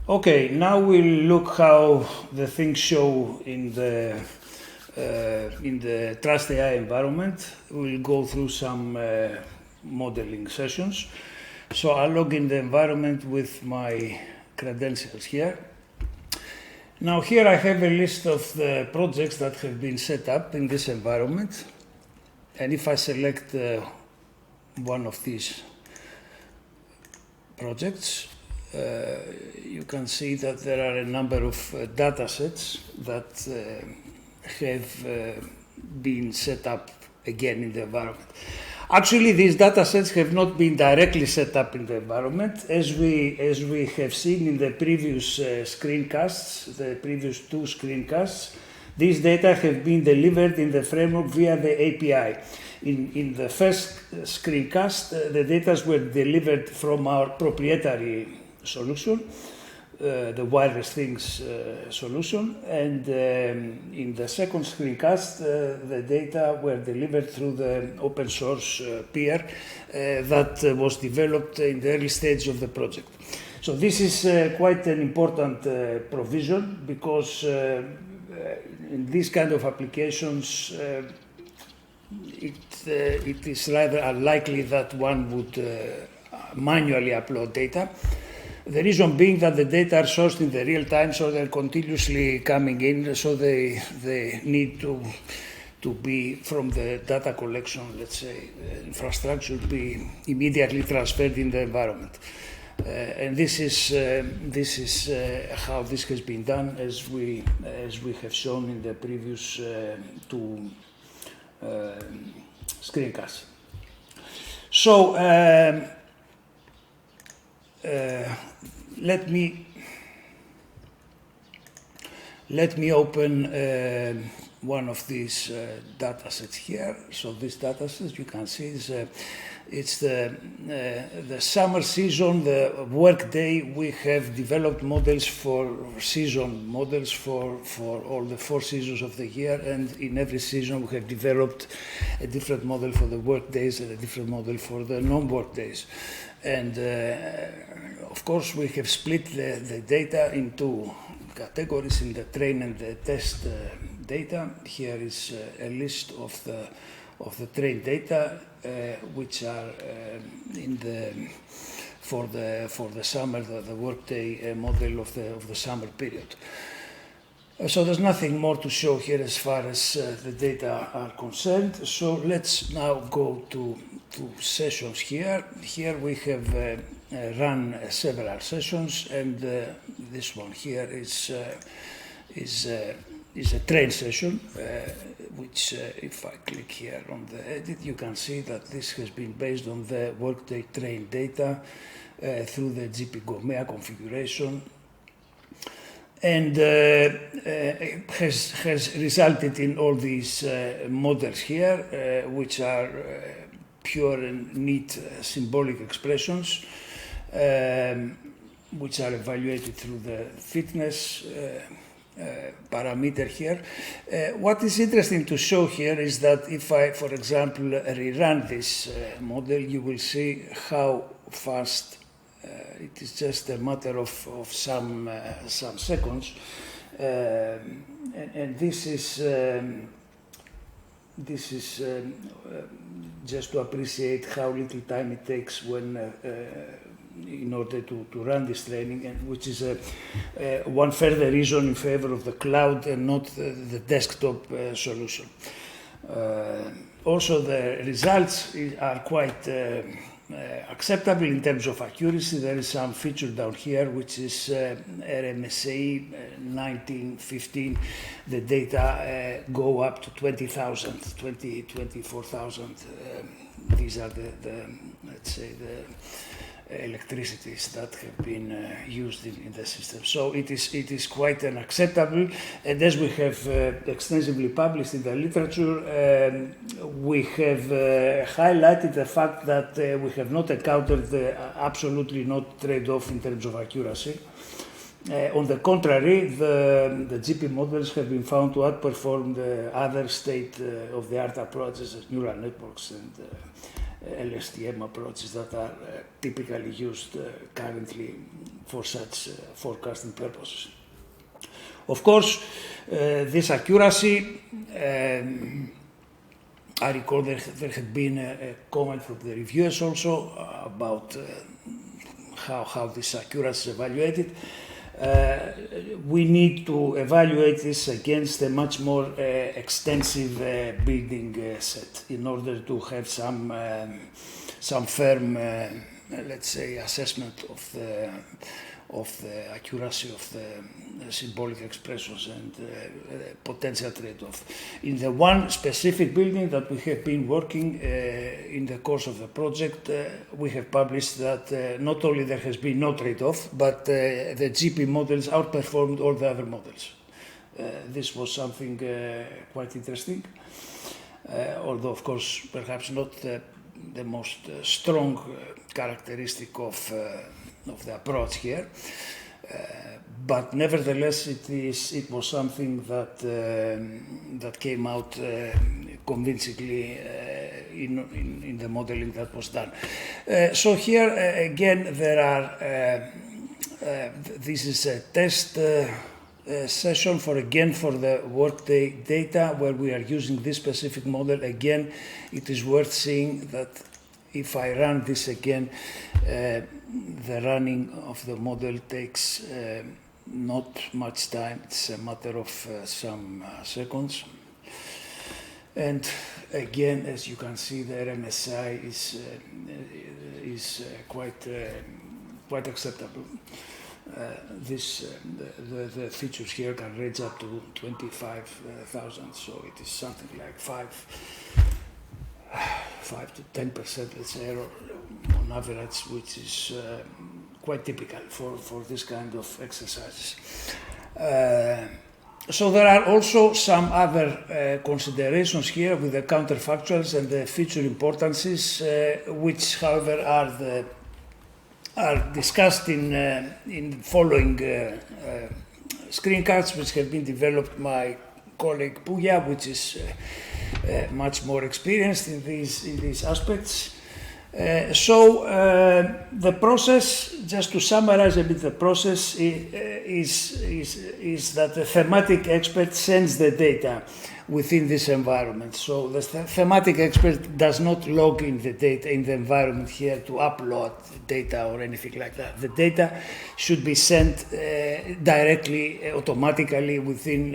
Okay, now we'll look how the things show in the Trust AI environment. We'll go through some modeling sessions. So I'll log in the environment with my credentials here. Now here I have a list of the projects that have been set up in this environment. And if I select one of these projects, you can see that there are a number of data sets that have been set up again in the environment. Actually, these data sets have not been directly set up in the environment. As we have seen in the previous screencasts, the previous two screencasts, these data have been delivered in the framework via the API. In the first screencast, the data were delivered from our proprietary solution, the wireless things solution, and in the second screencast, the data were delivered through the open source peer that was developed in the early stage of the project. So this is quite an important provision because in these kind of applications, it is rather unlikely that one would manually upload data. The reason being that the data are sourced in the real time, so they're continuously coming in, so they need to be from the data collection, let's say, infrastructure to be immediately transferred in the environment. And this is how this has been done, as we have shown in the previous two screencasts. So let me open one of these data sets here. So this data set, you can see, it's the summer season, the work day. We have developed models for season models for all the 4 seasons of the year, and in every season we have developed a different model for the work days and a different model for the non-work days. And of course, we have split the data into categories in the train and the test data. Here is a list of the train data, which are for the summer, the workday model of the summer period. So there's nothing more to show here as far as the data are concerned. So let's now go to sessions here. Here we have run several sessions, and this one here is a train session, which if I click here on the edit, you can see that this has been based on the workday train data through the GP GOMEA configuration, and has resulted in all these models here, which are pure and neat symbolic expressions, which are evaluated through the fitness parameter here. What is interesting to show here is that if I, for example, rerun this model, you will see how fast it is just a matter of some seconds, and this is just to appreciate how little time it takes when in order to run this training, and which is one further reason in favor of the cloud and not the desktop solution. Also, the results are quite acceptable in terms of accuracy. There is some feature down here which is RMSA 1915. The data go up to 20,000, 24,000. These are the let's say the electricities that have been used in the system. So it is quite an acceptable, and as we have extensively published in the literature, we have highlighted the fact that we have not encountered absolutely not trade-off in terms of accuracy. On the contrary, the GP models have been found to outperform the other state-of-the-art approaches as neural networks LSTM approaches that are typically used currently for such forecasting purposes. Of course, this accuracy, I recall there had been a comment from the reviewers also about how this accuracy is evaluated. We need to evaluate this against a much more extensive building set in order to have some firm, let's say, assessment of the accuracy of the symbolic expressions and potential trade-off. In the one specific building that we have been working in the course of the project, we have published that not only there has been no trade-off, but the GP models outperformed all the other models. This was something quite interesting, although of course perhaps not the most strong characteristic of the approach here, but nevertheless it was something that came out convincingly in the modeling that was done. So here again there are this is a test session for the workday data where we are using this specific model. Again, it is worth seeing that if I run this again, the running of the model takes not much time. It's a matter of some seconds. And again, as you can see, the RMSI is quite acceptable. The features here can range up to 25,000, so it is something like 5 to 10%, let's say, error on average, which is quite typical for this kind of exercises. So there are also some other considerations here with the counterfactuals and the feature importances, which, however, are discussed in following screencasts, which have been developed by my colleague Puya, which is much more experienced in these aspects. So the process, just to summarize a bit the process, is that the thematic expert sends the data within this environment. So the thematic expert does not log in the data in the environment here to upload data or anything like that. The data should be sent directly, automatically within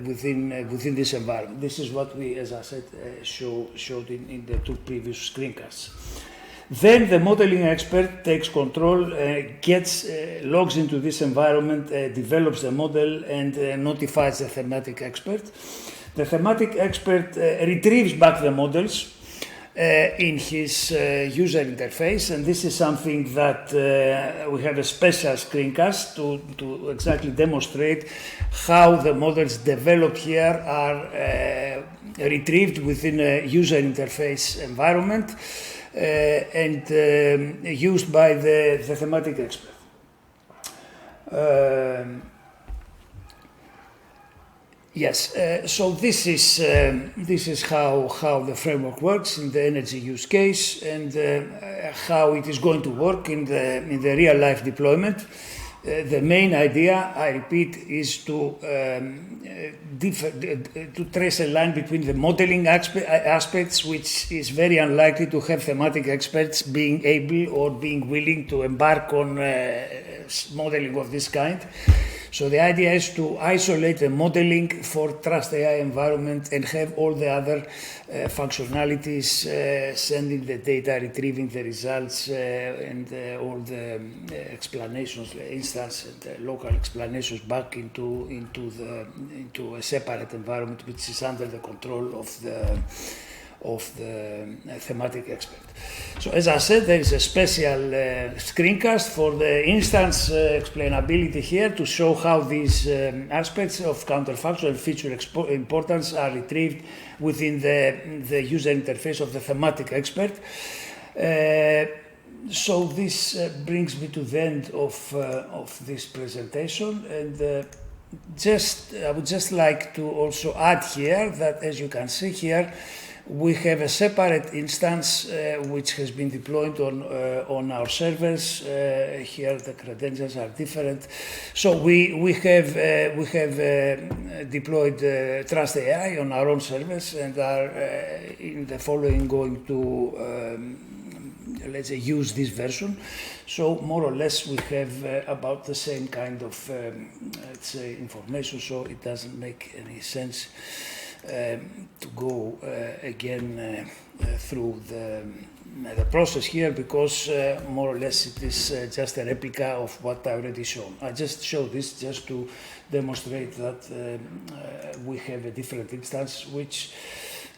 this environment. This is what we, as I said, showed in the two previous screencasts. Then the modeling expert takes control, logs into this environment, develops the model, and notifies the thematic expert. The thematic expert retrieves back the models in his user interface, and this is something that we have a special screencast to exactly demonstrate how the models developed here are retrieved within a user interface environment and used by the thematic expert. Yes, so this is how the framework works in the energy use case, and how it is going to work in the real life deployment. The main idea, I repeat, is to trace a line between the modeling aspects, which is very unlikely to have thematic experts being able or being willing to embark on modeling of this kind. So the idea is to isolate the modeling for Trust AI environment and have all the other functionalities, sending the data, retrieving the results, and all the explanations, the instance and the local explanations back into a separate environment, which is under the control of the thematic expert. So as I said, there is a special screencast for the instance explainability here to show how these aspects of counterfactual and feature importance are retrieved within the user interface of the thematic expert. So this brings me to the end of this presentation, and I would just like to also add here that, as you can see here, We have a separate instance which has been deployed on our servers. Here the credentials are different. So we have deployed Trust AI on our own servers and are in the following going to let's say use this version. So more or less we have about the same kind of let's say information, so it doesn't make any sense to go again through the process here, because more or less it is just a replica of what I already shown. I just show this just to demonstrate that we have a different instance, which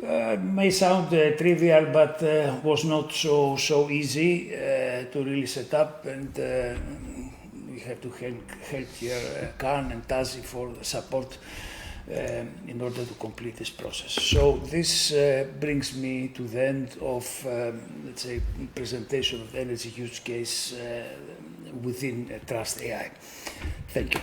may sound trivial, but was not so easy to really set up, and we have to help here Khan and Tazi for the support in order to complete this process. So this brings me to the end of, let's say, presentation of the energy use case within Trust AI. Thank you.